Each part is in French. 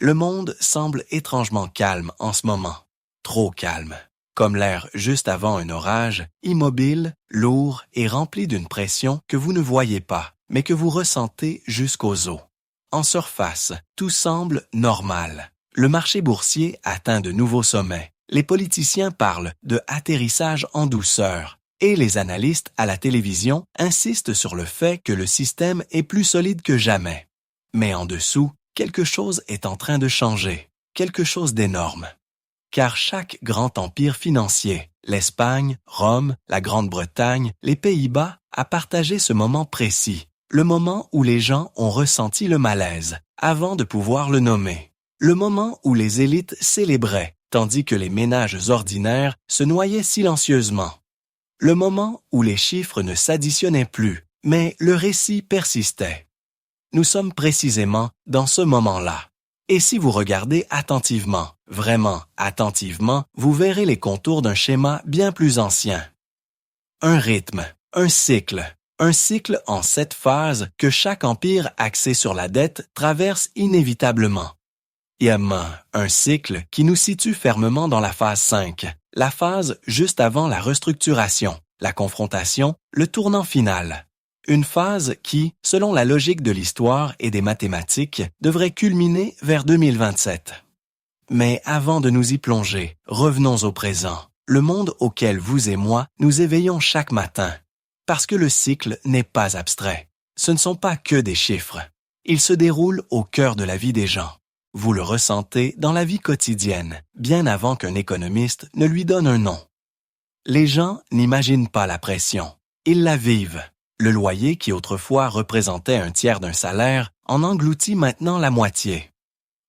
Le monde semble étrangement calme en ce moment. Trop calme. Comme l'air juste avant un orage, immobile, lourd et rempli d'une pression que vous ne voyez pas, mais que vous ressentez jusqu'aux os. En surface, tout semble normal. Le marché boursier atteint de nouveaux sommets. Les politiciens parlent de atterrissage en douceur et les analystes à la télévision insistent sur le fait que le système est plus solide que jamais. Mais en dessous, quelque chose est en train de changer, quelque chose d'énorme. Car chaque grand empire financier, l'Espagne, Rome, la Grande-Bretagne, les Pays-Bas, a partagé ce moment précis, le moment où les gens ont ressenti le malaise, avant de pouvoir le nommer. Le moment où les élites célébraient, tandis que les ménages ordinaires se noyaient silencieusement. Le moment où les chiffres ne s'additionnaient plus, mais le récit persistait. Nous sommes précisément dans ce moment-là. Et si vous regardez attentivement, vraiment attentivement, vous verrez les contours d'un schéma bien plus ancien. Un rythme, un cycle en 7 phases que chaque empire axé sur la dette traverse inévitablement. Il y a un cycle qui nous situe fermement dans la phase 5, la phase juste avant la restructuration, la confrontation, le tournant final. Une phase qui, selon la logique de l'histoire et des mathématiques, devrait culminer vers 2027. Mais avant de nous y plonger, revenons au présent, le monde auquel vous et moi nous éveillons chaque matin. Parce que le cycle n'est pas abstrait. Ce ne sont pas que des chiffres. Il se déroule au cœur de la vie des gens. Vous le ressentez dans la vie quotidienne, bien avant qu'un économiste ne lui donne un nom. Les gens n'imaginent pas la pression. Ils la vivent. Le loyer qui autrefois représentait un tiers d'un salaire en engloutit maintenant la moitié.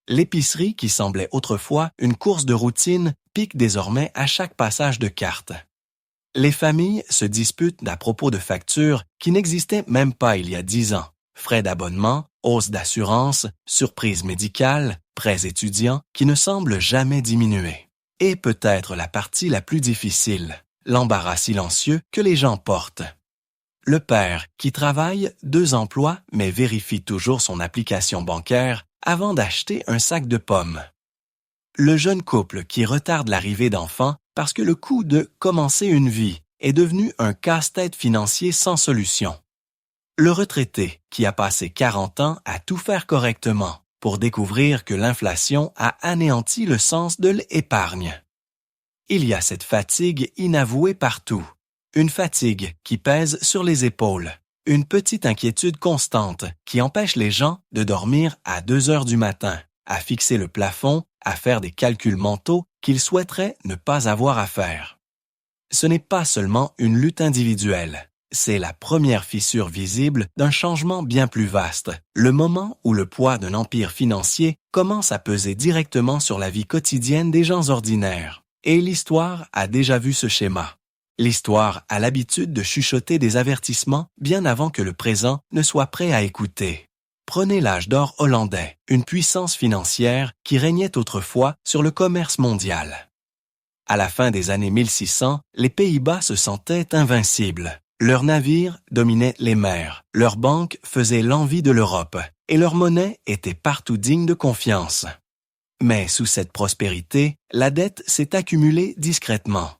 L'épicerie qui semblait autrefois une course de routine pique désormais à chaque passage de carte. Les familles se disputent à propos de factures qui n'existaient même pas il y a 10 ans. Frais d'abonnement, hausse d'assurance, surprises médicales, prêts étudiants qui ne semblent jamais diminuer. Et peut-être la partie la plus difficile, l'embarras silencieux que les gens portent. Le père qui travaille 2 emplois mais vérifie toujours son application bancaire avant d'acheter un sac de pommes. Le jeune couple qui retarde l'arrivée d'enfants parce que le coût de commencer une vie est devenu un casse-tête financier sans solution. Le retraité qui a passé 40 ans à tout faire correctement pour découvrir que l'inflation a anéanti le sens de l'épargne. Il y a cette fatigue inavouée partout. Une fatigue qui pèse sur les épaules. Une petite inquiétude constante qui empêche les gens de dormir à 2 heures du matin, à fixer le plafond, à faire des calculs mentaux qu'ils souhaiteraient ne pas avoir à faire. Ce n'est pas seulement une lutte individuelle. C'est la première fissure visible d'un changement bien plus vaste, le moment où le poids d'un empire financier commence à peser directement sur la vie quotidienne des gens ordinaires. Et l'histoire a déjà vu ce schéma. L'histoire a l'habitude de chuchoter des avertissements bien avant que le présent ne soit prêt à écouter. Prenez l'âge d'or hollandais, une puissance financière qui régnait autrefois sur le commerce mondial. À la fin des années 1600, les Pays-Bas se sentaient invincibles. Leurs navires dominaient les mers, leurs banques faisaient l'envie de l'Europe, et leur monnaie était partout digne de confiance. Mais sous cette prospérité, la dette s'est accumulée discrètement.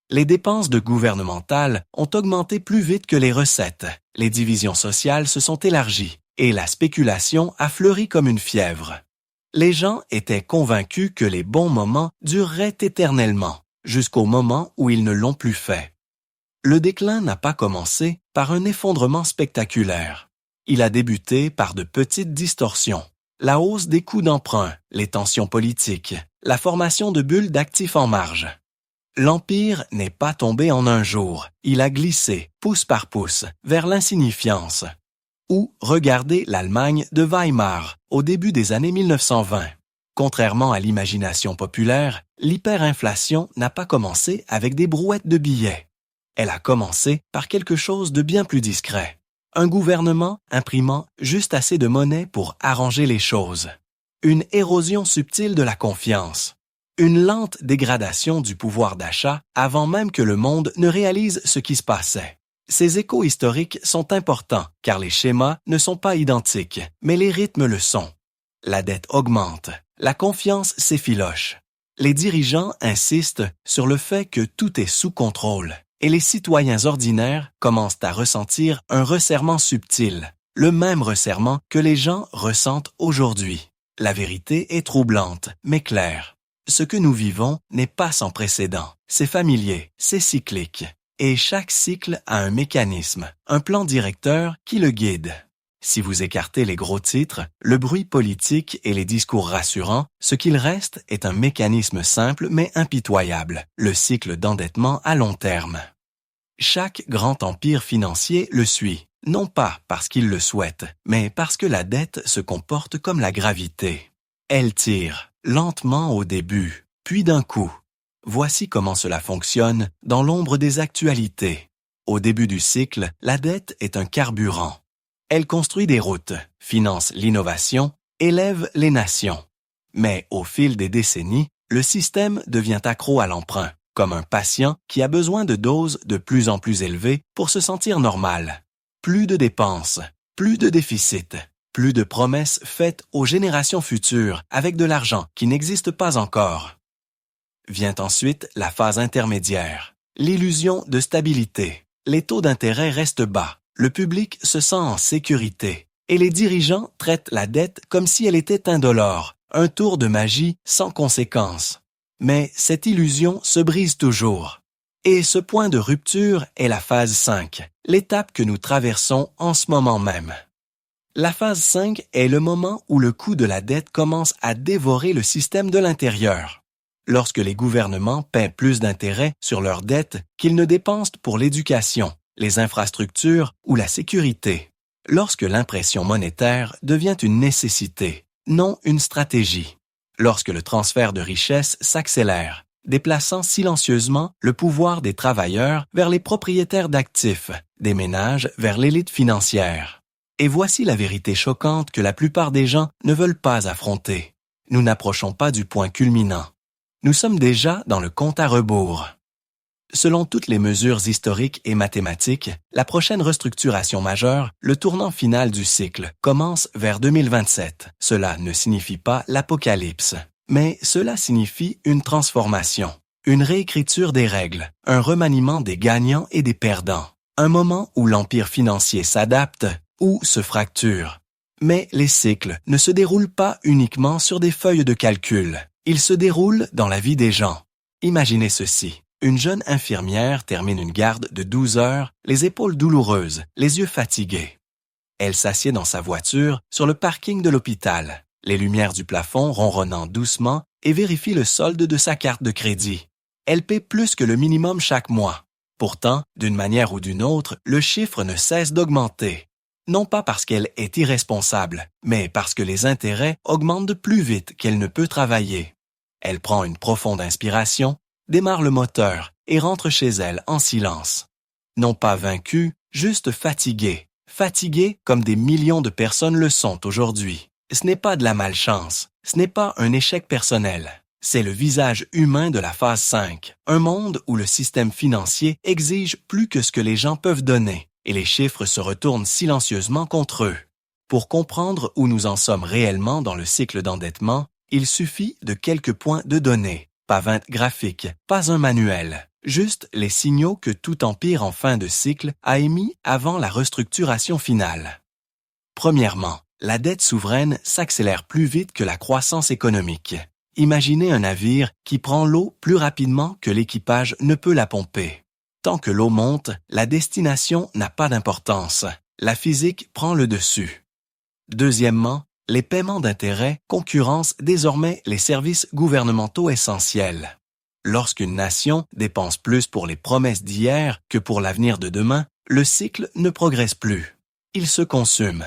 Les dépenses gouvernementales ont augmenté plus vite que les recettes, les divisions sociales se sont élargies, et la spéculation a fleuri comme une fièvre. Les gens étaient convaincus que les bons moments dureraient éternellement, jusqu'au moment où ils ne l'ont plus fait. Le déclin n'a pas commencé par un effondrement spectaculaire. Il a débuté par de petites distorsions. La hausse des coûts d'emprunt, les tensions politiques, la formation de bulles d'actifs en marge. L'Empire n'est pas tombé en un jour, il a glissé, pouce par pouce, vers l'insignifiance. Ou regardez l'Allemagne de Weimar, au début des années 1920. Contrairement à l'imagination populaire, l'hyperinflation n'a pas commencé avec des brouettes de billets. Elle a commencé par quelque chose de bien plus discret. Un gouvernement imprimant juste assez de monnaie pour arranger les choses. Une érosion subtile de la confiance. Une lente dégradation du pouvoir d'achat avant même que le monde ne réalise ce qui se passait. Ces échos historiques sont importants car les schémas ne sont pas identiques, mais les rythmes le sont. La dette augmente, la confiance s'effiloche. Les dirigeants insistent sur le fait que tout est sous contrôle et les citoyens ordinaires commencent à ressentir un resserrement subtil, le même resserrement que les gens ressentent aujourd'hui. La vérité est troublante, mais claire. Ce que nous vivons n'est pas sans précédent. C'est familier, c'est cyclique. Et chaque cycle a un mécanisme, un plan directeur qui le guide. Si vous écartez les gros titres, le bruit politique et les discours rassurants, ce qu'il reste est un mécanisme simple mais impitoyable, le cycle d'endettement à long terme. Chaque grand empire financier le suit, non pas parce qu'il le souhaite, mais parce que la dette se comporte comme la gravité. Elle tire, lentement au début, puis d'un coup. Voici comment cela fonctionne dans l'ombre des actualités. Au début du cycle, la dette est un carburant. Elle construit des routes, finance l'innovation, élève les nations. Mais au fil des décennies, le système devient accro à l'emprunt, comme un patient qui a besoin de doses de plus en plus élevées pour se sentir normal. Plus de dépenses, plus de déficit, plus de promesses faites aux générations futures avec de l'argent qui n'existe pas encore. Vient ensuite la phase intermédiaire, l'illusion de stabilité. Les taux d'intérêt restent bas, le public se sent en sécurité et les dirigeants traitent la dette comme si elle était indolore, un tour de magie sans conséquence. Mais cette illusion se brise toujours. Et ce point de rupture est la phase 5, l'étape que nous traversons en ce moment même. La phase 5 est le moment où le coût de la dette commence à dévorer le système de l'intérieur. Lorsque les gouvernements paient plus d'intérêts sur leurs dettes qu'ils ne dépensent pour l'éducation, les infrastructures ou la sécurité. Lorsque l'impression monétaire devient une nécessité, non une stratégie. Lorsque le transfert de richesses s'accélère, déplaçant silencieusement le pouvoir des travailleurs vers les propriétaires d'actifs, des ménages vers l'élite financière. Et voici la vérité choquante que la plupart des gens ne veulent pas affronter. Nous n'approchons pas du point culminant. Nous sommes déjà dans le compte à rebours. Selon toutes les mesures historiques et mathématiques, la prochaine restructuration majeure, le tournant final du cycle, commence vers 2027. Cela ne signifie pas l'apocalypse, mais cela signifie une transformation, une réécriture des règles, un remaniement des gagnants et des perdants, un moment où l'empire financier s'adapte ou se fracture. Mais les cycles ne se déroulent pas uniquement sur des feuilles de calcul. Ils se déroulent dans la vie des gens. Imaginez ceci. Une jeune infirmière termine une garde de 12 heures, les épaules douloureuses, les yeux fatigués. Elle s'assied dans sa voiture sur le parking de l'hôpital, les lumières du plafond ronronnant doucement et vérifie le solde de sa carte de crédit. Elle paie plus que le minimum chaque mois. Pourtant, d'une manière ou d'une autre, le chiffre ne cesse d'augmenter. Non pas parce qu'elle est irresponsable, mais parce que les intérêts augmentent plus vite qu'elle ne peut travailler. Elle prend une profonde inspiration, démarre le moteur et rentre chez elle en silence. Non pas vaincue, juste fatiguée. Fatiguée comme des millions de personnes le sont aujourd'hui. Ce n'est pas de la malchance, ce n'est pas un échec personnel. C'est le visage humain de la phase 5, un monde où le système financier exige plus que ce que les gens peuvent donner. Et les chiffres se retournent silencieusement contre eux. Pour comprendre où nous en sommes réellement dans le cycle d'endettement, il suffit de quelques points de données, pas 20 graphiques, pas un manuel, juste les signaux que tout empire en fin de cycle a émis avant la restructuration finale. Premièrement, la dette souveraine s'accélère plus vite que la croissance économique. Imaginez un navire qui prend l'eau plus rapidement que l'équipage ne peut la pomper. Tant que l'eau monte, la destination n'a pas d'importance. La physique prend le dessus. Deuxièmement, les paiements d'intérêts concurrencent désormais les services gouvernementaux essentiels. Lorsqu'une nation dépense plus pour les promesses d'hier que pour l'avenir de demain, le cycle ne progresse plus. Il se consume.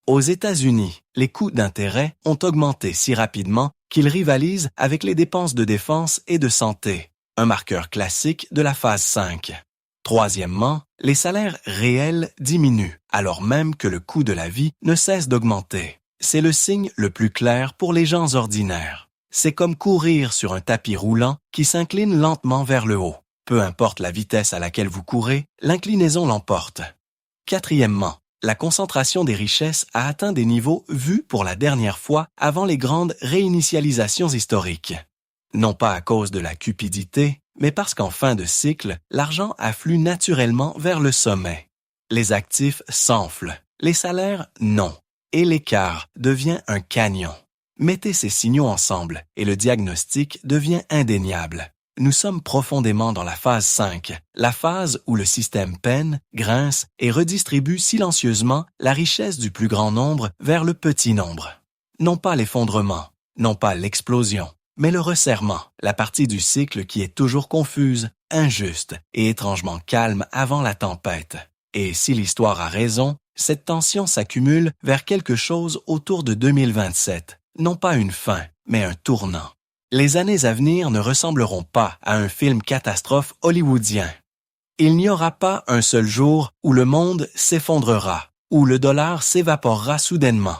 Aux États-Unis, les coûts d'intérêt ont augmenté si rapidement qu'ils rivalisent avec les dépenses de défense et de santé. Un marqueur classique de la phase 5. Troisièmement, les salaires réels diminuent, alors même que le coût de la vie ne cesse d'augmenter. C'est le signe le plus clair pour les gens ordinaires. C'est comme courir sur un tapis roulant qui s'incline lentement vers le haut. Peu importe la vitesse à laquelle vous courez, l'inclinaison l'emporte. Quatrièmement, La concentration des richesses a atteint des niveaux vus pour la dernière fois avant les grandes réinitialisations historiques. Non pas à cause de la cupidité, mais parce qu'en fin de cycle, l'argent afflue naturellement vers le sommet. Les actifs s'enflent, les salaires non, et l'écart devient un canyon. Mettez ces signaux ensemble et le diagnostic devient indéniable. Nous sommes profondément dans la phase 5, la phase où le système peine, grince et redistribue silencieusement la richesse du plus grand nombre vers le petit nombre. Non pas l'effondrement, non pas l'explosion, mais le resserrement, la partie du cycle qui est toujours confuse, injuste et étrangement calme avant la tempête. Et si l'histoire a raison, cette tension s'accumule vers quelque chose autour de 2027, non pas une fin, mais un tournant. Les années à venir ne ressembleront pas à un film catastrophe hollywoodien. Il n'y aura pas un seul jour où le monde s'effondrera, où le dollar s'évaporera soudainement.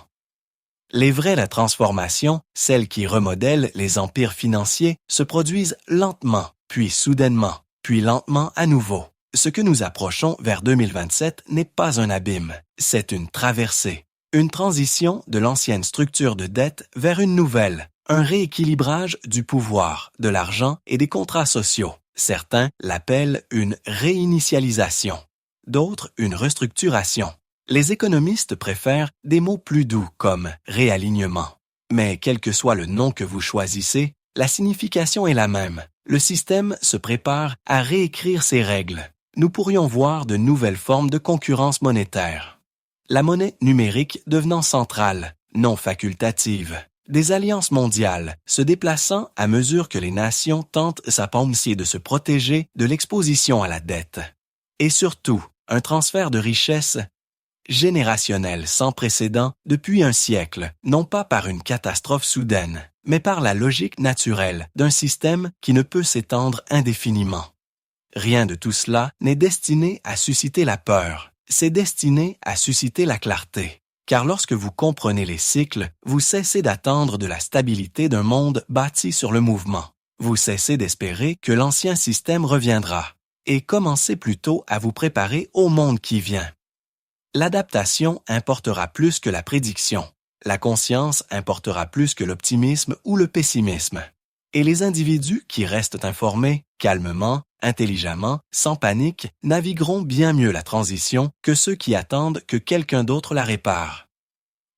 Les vraies transformations, celles qui remodèlent les empires financiers, se produisent lentement, puis soudainement, puis lentement à nouveau. Ce que nous approchons vers 2027 n'est pas un abîme, c'est une traversée, une transition de l'ancienne structure de dette vers une nouvelle, un rééquilibrage du pouvoir, de l'argent et des contrats sociaux. Certains l'appellent une réinitialisation, d'autres une restructuration. Les économistes préfèrent des mots plus doux comme réalignement. Mais quel que soit le nom que vous choisissez, la signification est la même. Le système se prépare à réécrire ses règles. Nous pourrions voir de nouvelles formes de concurrence monétaire. La monnaie numérique devenant centrale, non facultative. Des alliances mondiales se déplaçant à mesure que les nations tentent sa pompier de se protéger de l'exposition à la dette. Et surtout, un transfert de richesses générationnel sans précédent depuis un siècle, non pas par une catastrophe soudaine, mais par la logique naturelle d'un système qui ne peut s'étendre indéfiniment. Rien de tout cela n'est destiné à susciter la peur, c'est destiné à susciter la clarté. Car lorsque vous comprenez les cycles, vous cessez d'attendre de la stabilité d'un monde bâti sur le mouvement. Vous cessez d'espérer que l'ancien système reviendra et commencez plutôt à vous préparer au monde qui vient. L'adaptation importera plus que la prédiction. La conscience importera plus que l'optimisme ou le pessimisme. Et les individus qui restent informés, calmement, intelligemment, sans panique, navigueront bien mieux la transition que ceux qui attendent que quelqu'un d'autre la répare.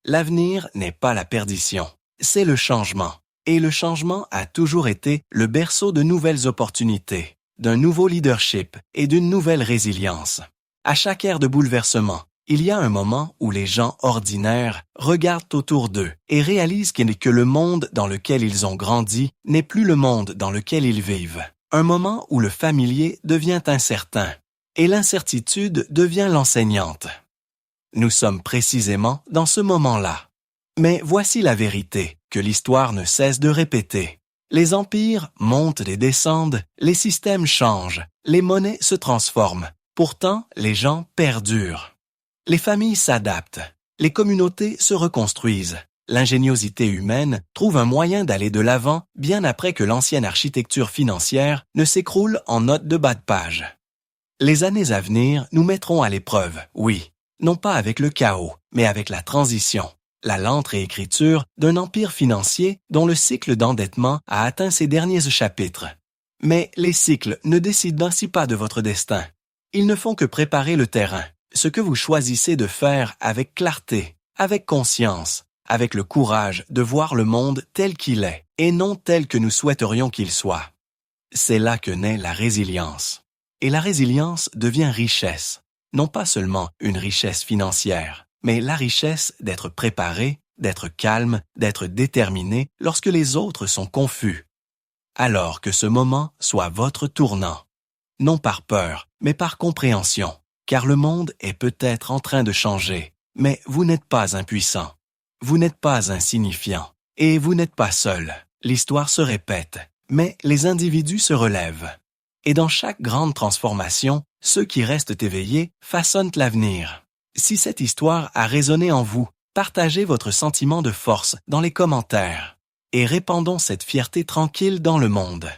L'avenir n'est pas la perdition, c'est le changement. Et le changement a toujours été le berceau de nouvelles opportunités, d'un nouveau leadership et d'une nouvelle résilience. À chaque ère de bouleversement, il y a un moment où les gens ordinaires regardent autour d'eux et réalisent que le monde dans lequel ils ont grandi n'est plus le monde dans lequel ils vivent. Un moment où le familier devient incertain et l'incertitude devient l'enseignante. Nous sommes précisément dans ce moment-là. Mais voici la vérité que l'histoire ne cesse de répéter. Les empires montent et descendent, les systèmes changent, les monnaies se transforment. Pourtant, les gens perdurent. Les familles s'adaptent, les communautés se reconstruisent. L'ingéniosité humaine trouve un moyen d'aller de l'avant bien après que l'ancienne architecture financière ne s'écroule en notes de bas de page. Les années à venir nous mettront à l'épreuve, oui, non pas avec le chaos, mais avec la transition, la lente réécriture d'un empire financier dont le cycle d'endettement a atteint ses derniers chapitres. Mais les cycles ne décident ainsi pas de votre destin. Ils ne font que préparer le terrain. Ce que vous choisissez de faire avec clarté, avec conscience, avec le courage de voir le monde tel qu'il est et non tel que nous souhaiterions qu'il soit. C'est là que naît la résilience. Et la résilience devient richesse, non pas seulement une richesse financière, mais la richesse d'être préparé, d'être calme, d'être déterminé lorsque les autres sont confus. Alors que ce moment soit votre tournant, non par peur, mais par compréhension. Car le monde est peut-être en train de changer, mais vous n'êtes pas impuissant, vous n'êtes pas insignifiant, et vous n'êtes pas seul. L'histoire se répète, mais les individus se relèvent. Et dans chaque grande transformation, ceux qui restent éveillés façonnent l'avenir. Si cette histoire a résonné en vous, partagez votre sentiment de force dans les commentaires et répandons cette fierté tranquille dans le monde.